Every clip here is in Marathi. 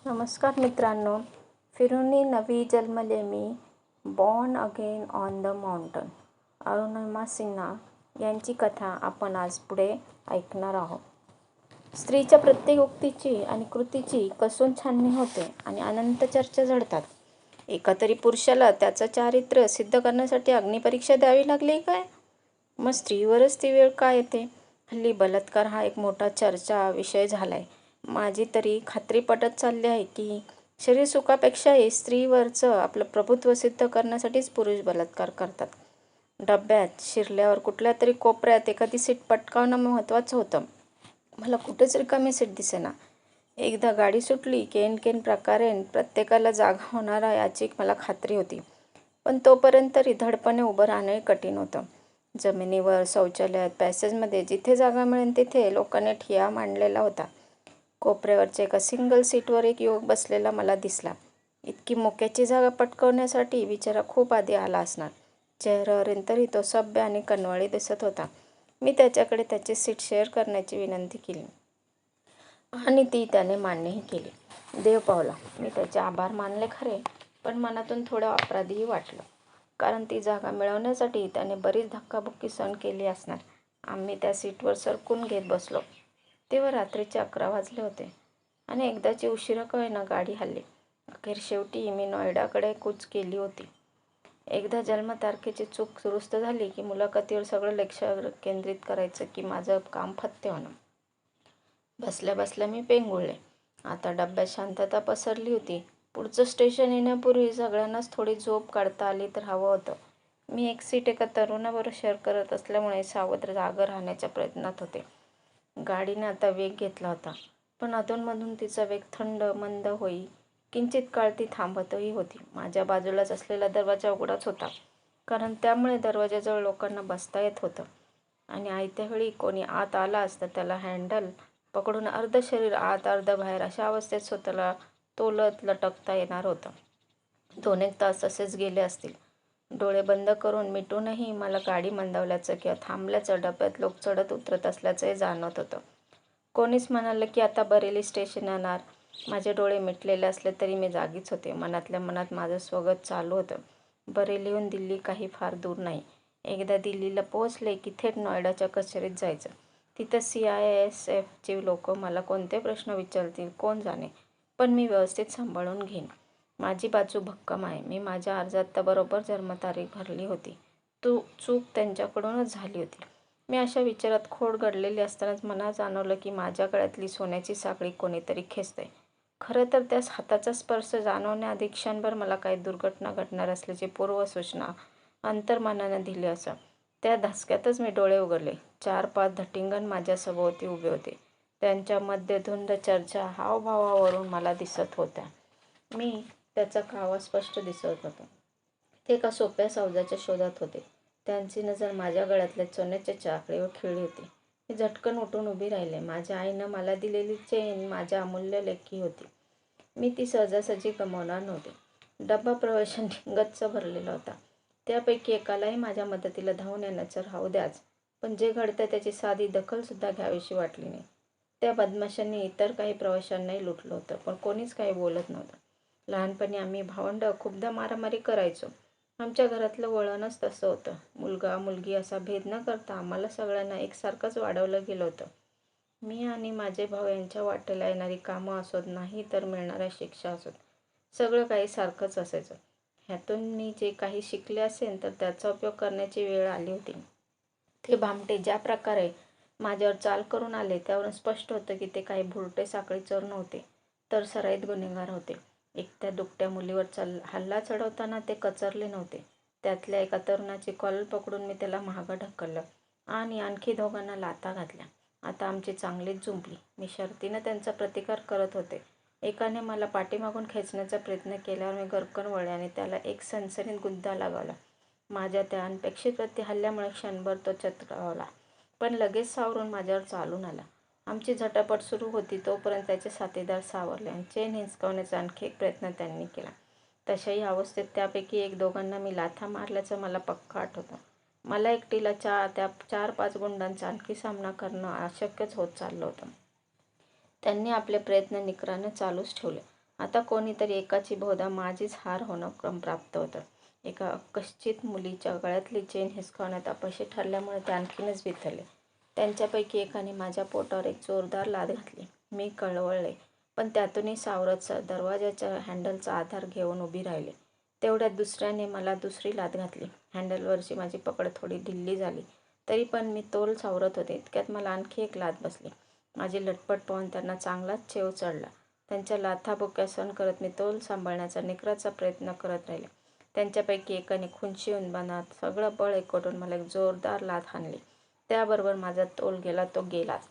नमस्कार मित्रांनो, फिरूनी नवी जन्मले मी, born again on the mountain. Arunima Sinha यांची कथा आपण आज पुढे ऐकणार आहोत. स्त्रीच्या प्रत्येक उक्तीची आणि कृतीची कसून छाननी होते आणि अनंत चर्चा झडतात. एका तरी पुरुषाला त्याचं चारित्र्य सिद्ध करण्यासाठी अग्निपरीक्षा द्यावी लागली काय? मग स्त्रीवरच ती वेळ का येते? हल्ली बलात्कार हा एक मोठा चर्चा विषय झालाय. माझी तरी खात्री पटत चालली आहे की शरीरसुखापेक्षाही स्त्रीवरचं आपलं प्रभुत्व सिद्ध करण्यासाठीच पुरुष बलात्कार करतात. डब्यात शिरल्यावर कुठल्या तरी कोपऱ्यात एखादी सीट पटकावणं महत्त्वाचं होतं. मला कुठेच रिकामी सीट दिसेना. एकदा गाडी सुटली की एनकेन प्रकारे प्रत्येकाला जागा होणार याची मला खात्री होती. पण तोपर्यंत तरी धडपणे उभं राहणंही कठीण होतं. जमिनीवर, शौचालयात, पॅसेजमध्ये जिथे जागा मिळेल तिथे लोकांनी ठिय्या मांडलेला होता. कोपऱ्यावरच्या एका सिंगल सीटवर एक युवक बसलेला मला दिसला. इतकी मोक्याची जागा पटकावण्यासाठी बिचारा खूप आधी आला असणार. चेहऱ्यावरून तरी तो सभ्य आणि कनवाळी दिसत होता. मी त्याच्याकडे त्याची सीट शेअर करण्याची विनंती केली आणि ती त्याने मान्यही केली. देव पावला. मी त्याचे आभार मानले खरे, पण मनातून थोडं अपराधीही वाटलं. कारण ती जागा मिळवण्यासाठी त्याने बरीच धक्काबुक्की सहन केली असणार. आम्ही त्या सीटवर सरकून घेत बसलो. तेव्हा रात्रीचे 11 वाजले होते आणि एकदाची उशिरा का होईना गाडी हलली. अखेर शेवटी मी नोएडाकडे कूच केली होती. एकदा जन्मतारखेची चूक दुरुस्त झाली की मुलाखतीवर सगळं लक्ष केंद्रित करायचं की माझं काम फत्ते होणं. बसल्या बसल्या मी पेंगुळले. आता डब्यात शांतता पसरली होती. पुढचं स्टेशन येण्यापूर्वी सगळ्यांनाच थोडी झोप काढता आली तर हवं होतं. मी एक सीट एका तरुणाबरोबर शेअर करत असल्यामुळे सावध जागं राहण्याच्या प्रयत्नात होते. गाडीने आता वेग घेतला होता, पण अधूनमधून तिचा वेग थंड मंद होई. किंचित काळ ती थांबतही होती. माझ्या बाजूलाच असलेला दरवाजा उघडाच होता, कारण त्यामुळे दरवाजाजवळ लोकांना बसता येत होतं आणि आयत्या वेळी कोणी आत आलाच तर त्याला हँडल पकडून अर्ध शरीर आत अर्ध बाहेर अशा अवस्थेत स्वतःला तोलत लटकता येणार होतं. 2-1 तास असेच गेले असतील. डोळे बंद करून मिटूनही मला गाडी मंदावल्याचं किंवा थांबल्याचं, डब्यात लोक चढत उतरत असल्याचंही जाणवत होतं. कोणीच म्हणालं की आता बरेली स्टेशन येणार. माझे डोळे मिटलेले असले तरी मी जागीच होते. मनातल्या मनात माझं स्वगत चालू होतं. बरेलीहून दिल्ली काही फार दूर नाही. एकदा दिल्लीला पोहोचले की थेट नोएडाच्या कचेरीत जायचं. तिथं CISFची लोक मला कोणते प्रश्न विचारतील कोण जाणे, पण मी व्यवस्थित सांभाळून घेईन. माझी बाजू भक्कम आहे. मी माझ्या अर्जात बरोबर जन्मतारीख भरली होती. चूक त्यांच्याकडूनच झाली होती. मी अशा विचारात खोड गडलेली असतानाच मला जाणवलं की माझ्या गळ्यातली सोन्याची साखळी कोणीतरी खेचतंय. खरं तर त्या हाताचा स्पर्श जाणवण्याआधी क्षणभर मला काही दुर्घटना घडणार असल्याची पूर्वसूचना अंतर्मनानं दिली असं. त्या धसक्यातच मी डोळे उघडले. 4-5 धटिंगण माझ्या सभोवती उभे होते. त्यांच्या मध्यधुंद चर्चा हावभावावरून मला दिसत होत्या. मी त्याचा कावा स्पष्ट दिसत होता. ते एका सोप्या सावजाच्या शोधात होते. त्यांची नजर माझ्या गळ्यातल्या सोन्याच्या साखळीवर खिळली होती. मी झटकन उठून उभी राहिले. माझ्या आईनं मला दिलेली चेन माझ्या अमूल्य लेकी होती. मी ती सहजासहजी गमावणार नव्हते. डब्बा प्रवाशांनी गच्च भरलेला होता. त्यापैकी एकालाही माझ्या मदतीला धावून येण्याचं राहू द्याच, पण जे घडतं त्याची साधी दखलसुद्धा घ्यावीशी वाटली नाही. त्या बदमाशांनी इतर काही प्रवाशांनाही लुटलं होतं, पण कोणीच काही बोलत नव्हतं. लहानपणी आम्ही भावंडं खूपदा मारामारी करायचो. आमच्या घरातलं वळणच तसं होतं. मुलगा मुलगी असा भेद न करता आम्हाला सगळ्यांना एकसारखंच वाढवलं गेलं होतं. मी आणि माझे भाऊ यांच्या वाटेला येणारी कामं असोत, नाही तर मिळणाऱ्या शिक्षा असोत, सगळं काही सारखंच असायचं. ह्यातून मी जे काही शिकले असेल तर त्याचा उपयोग करण्याची वेळ आली होती. ते भामटे ज्या प्रकारे माझ्यावर चाल करून आले त्यावरून स्पष्ट होतं की ते काही भुरटे साखळी चोर नव्हते, तर सराईत गुन्हेगार होते. एकट्या दुकट्या मुलीवर हल्ला चढवताना ते कचरले नव्हते. त्यातल्या एका तरुणाची कॉलर पकडून मी त्याला मागं ढकललं आणि आणखी दोघांना लाथा घातल्या. आता आमची चांगलीच जुंपली. मी शर्तीनं त्यांचा प्रतिकार करत होते. एकाने मला पाठीमागून खेचण्याचा प्रयत्न केल्यावर मी गरकन वळले आणि त्याला एक सणसणीत गुद्दा लगावला. माझ्या त्या अनपेक्षित प्रतिहल्ल्यामुळे क्षणभर तो चक्रावला, पण लगेच सावरून माझ्यावर चालून आला. आमची झटापट सुरू होती तोपर्यंत त्याचे साथीदार सावरले आणि चेन हिसकावण्याचा आणखी एक प्रयत्न त्यांनी केला. तशाही अवस्थेत त्यापैकी 1-2 मी लाथा मारल्याचं मला पक्का आठवतं. मला एकटीला त्या 4-5 गुंडांचा आणखी सामना करणं अशक्यच होत चाललं होतं. त्यांनी आपले प्रयत्न निकरानं चालूच ठेवले. आता कोणीतरी एकाची बहुधा माझीच हार होणं क्रमप्राप्त होतं. एका अकस्चित मुलीच्या गळ्यातली चेन हिसकावण्यात अपयशी ठरल्यामुळे ते आणखीनच बिथरले. त्यांच्यापैकी एकाने माझ्या पोटावर एक जोरदार लाथ घातली. मी कळवळले, पण त्यातूनही सावरत दरवाजाच्या हँडलचा आधार घेऊन उभी राहिले. तेवढ्यात दुसऱ्याने मला दुसरी लाथ घातली. हँडलवरची माझी पकड थोडी ढिल्ली झाली, तरी पण मी तोल सावरत होते. इतक्यात मला आणखी एक लाथ बसली. माझी लटपट पाहून त्यांना चांगलाच चेव चढला. त्यांच्या लाथाबुक्या सहन करत मी तोल सांभाळण्याचा निकराचा प्रयत्न करत राहिले. त्यांच्यापैकी एकाने खुंची उन्मानात सगळं बळ एकवटून मला एक जोरदार लाथ हाणली. त्याबरोबर माझा तोल गेला तो गेलाच.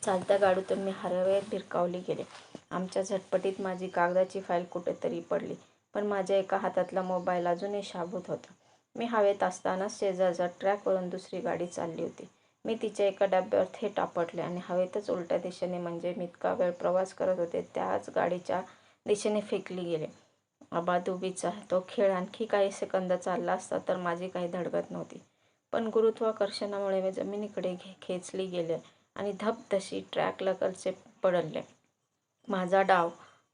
चालत्या गाडीतून मी हरवेळेत भिरकावली गेले. आमच्या झटपटीत माझी कागदाची फाईल कुठेतरी पडली, पण माझ्या एका हातातला मोबाईल अजूनही शाबूत होता. मी हवेत असतानाच शेजारच्या ट्रॅकवरून दुसरी गाडी चालली होती. मी तिच्या एका डब्यावर थेट आपटले आणि हवेतच उलट्या दिशेने, म्हणजे मी इतका वेळ प्रवास करत होते त्याच गाडीच्या दिशेने फेकली गेले. अबाधुबीचा तो खेळ आणखी काही सेकंद चालला असता तर माझी काही धडगत नव्हती, पण गुरुत्वाकर्षणामुळे मी जमिनीकडे खेचली गेले आणि धपधशी ट्रॅकलगतचे पडले. माझा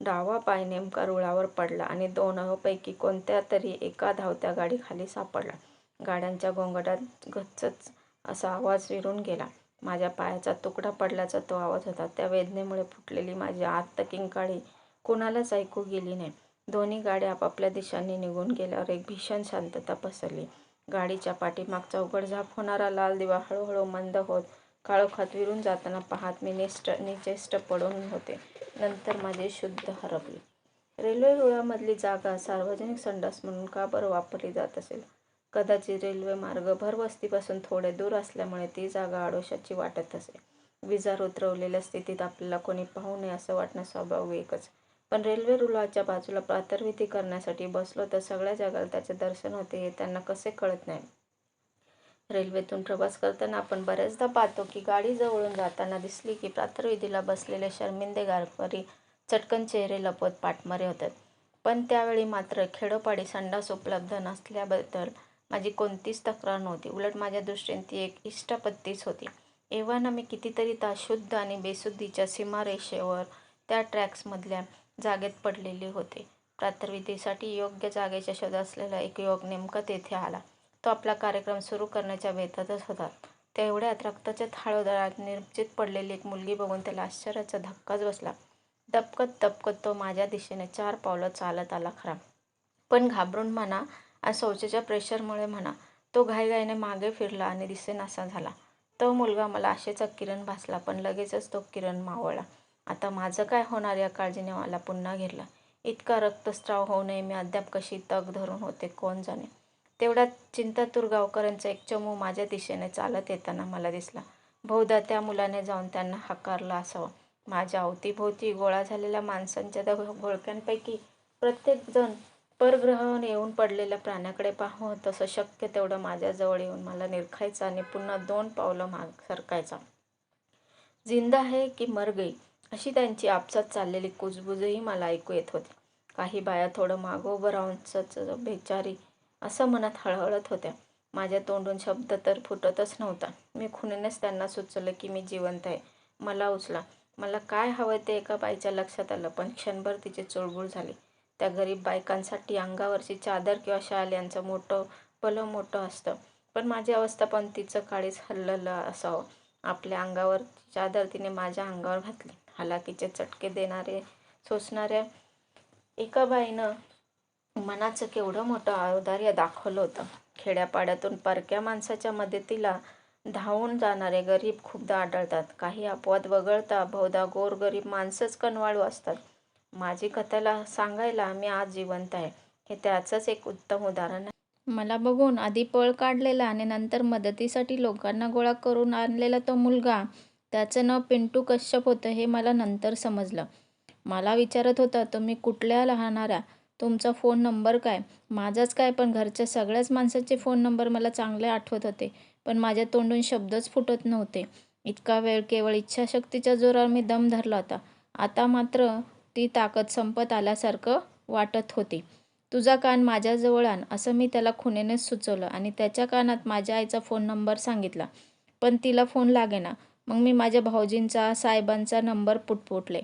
डावा पाय नेमका रुळावर पडला आणि दोघांपैकी कोणत्या तरी एका धावत्या गाडीखाली सापडला. गाड्यांच्या गोंगाटात गच्चच असा आवाज विरून गेला. माझ्या पायाचा तुकडा पडल्याचा तो आवाज होता. त्या वेदनेमुळे फुटलेली माझी आर्त किंकाळी कोणालाच ऐकू गेली नाही. दोन्ही गाड्या आपापल्या दिशांनी निघून गेल्यावर एक भीषण शांतता पसरली. गाडीच्या पाठीमागचा उघडझाप होणारा लाल दिवा हळूहळू मंद होत काळोखात विरून जाताना पाहत मी निश्चेष्ट पडून होते. नंतर माझी शुद्ध हरपली. रेल्वे रुळामधली जागा सार्वजनिक संडास म्हणून का बरं वापरली जात असेल? कदाचित रेल्वे मार्ग भरवस्तीपासून थोडे दूर असल्यामुळे ती जागा आडोशाची वाटत असे. विजार उतरवलेल्या स्थितीत आपल्याला कोणी पाहू नये असं वाटणं स्वाभाविकच. पण रेल्वे रुळाच्या बाजूला प्रातर्विधी करण्यासाठी बसलो तर सगळ्या जगाला त्याचे दर्शन होते हे त्यांना कसे कळत नाही? रेल्वेतून प्रवास करताना आपण बऱ्याचदा पाहतो की गाडी जवळून जाताना दिसली की प्रातर्विधीला बसलेले शर्मिंदे गारकरी चटकन चेहरे लपवत पाठमरे होतात. पण त्यावेळी मात्र खेडोपाडी संडास उपलब्ध नसल्याबद्दल माझी कोणतीच तक्रार नव्हती. उलट माझ्या दृष्टीने ती एक इष्टापत्तीच होती. एव्हाना मी कितीतरी तास शुद्ध आणि बेशुद्धीच्या सीमारेषेवर त्या ट्रॅक्समधल्या जागेत पडलेले होते. प्रातर्विधीसाठी योग्य जागेच्या शोधात असलेला एक युवक नेमका तेथे आला. तो आपला कार्यक्रम सुरू करण्याच्या बेतातच होता. तेवढ्यात रक्ताच्या थाळोदरात निर्जीव पडलेली एक मुलगी बघून त्याला आश्चर्याचा धक्काच बसला. दबकत तो माझ्या दिशेने 4 पावलं चालत आला खरा, पण घाबरून म्हणा आणि शौचाच्या प्रेशरमुळे म्हणा तो घाईघाईने मागे फिरला आणि दिसेनासा झाला. तो मुलगा मला आशेचा किरण भासला, पण लगेचच तो किरण मावळला. आता माझं काय होणार या काळजीने मला पुन्हा घेरला. इतका रक्तस्राव होऊनही मी अद्याप कशी तग धरून होते कोण जाणे. तेवढ्यात चिंतातूर गावकऱ्यांचा एक चमू माझ्या दिशेने चालत येताना मला दिसला. बहुधा त्या मुलाने जाऊन त्यांना हाकारलं असावं. माझ्या अवतीभोवती गोळा झालेल्या माणसांच्या घोळक्यांपैकी प्रत्येक जण परग्रहावर येऊन पडलेल्या प्राण्याकडे पाहून तसं शक्य तेवढं माझ्याजवळ येऊन मला निरखायचा आणि पुन्हा 2 पावलं माग सरकायचा. जिंदा है की मर गई अशी त्यांची आपसात चाललेली कुजबुजही मला ऐकू येत होती. काही बाया थोडं मागं उभं राहून बेचारी असं म्हणत हळहळत होत्या. माझ्या तोंडून शब्द तर फुटतच नव्हता. मी खुणेनेच त्यांना सुचवलं की मी जिवंत आहे, मला उचला. मला काय हवं ते एका बाईच्या लक्षात आलं, पण क्षणभर तिची चुळबुळ झाली. त्या गरीब बायकांसाठी अंगावरची चादर किंवा शाल यांचं भलं मोठं असतं, पण माझी अवस्था पण तिचं काळीच हललं असावं. आपल्या अंगावरची चादर तिने माझ्या अंगावर घातली. हालाकीचे चटके देणारे सोसणाऱ्या एका बाईनं मनाचं केवढं मोठं औदार्य दाखवलं होतं. खेड्यापाड्यातून परक्या माणसाच्या मदतीला धावून जाणारे गरीब खूपदा आढळतात. काही अपवाद वगळता बहुधा गोरगरीब माणसंच कनवाळू असतात. माझी कथेला सांगायला मी आज जिवंत आहे हे त्याचंच एक उत्तम उदाहरण आहे. मला बघून आधी पळ काढलेला आणि नंतर मदतीसाठी लोकांना गोळा करून आणलेला तो मुलगा, त्याचं नाव पिंटू कश्यप होतं हे मला नंतर समजलं. मला विचारत होता, तुम्ही कुठल्या राहणाऱ्या, तुमचा फोन नंबर काय? माझाच काय, पण घरच्या सगळ्याच माणसांचे फोन नंबर मला चांगले आठवत होते, पण माझ्या तोंडून शब्दच फुटत नव्हते. इतका वेळ केवळ इच्छाशक्तीच्या जोरावर मी दम धरला होता. आता मात्र ती ताकद संपत आल्यासारखं वाटत होती. तुझा कान माझ्याजवळ आण असं मी त्याला खुणेनेच सुचवलं आणि त्याच्या कानात माझ्या आईचा फोन नंबर सांगितला, पण तिला फोन लागेना. मग मी माझ्या भाऊजींचा, साहेबांचा नंबर पुटपुटले.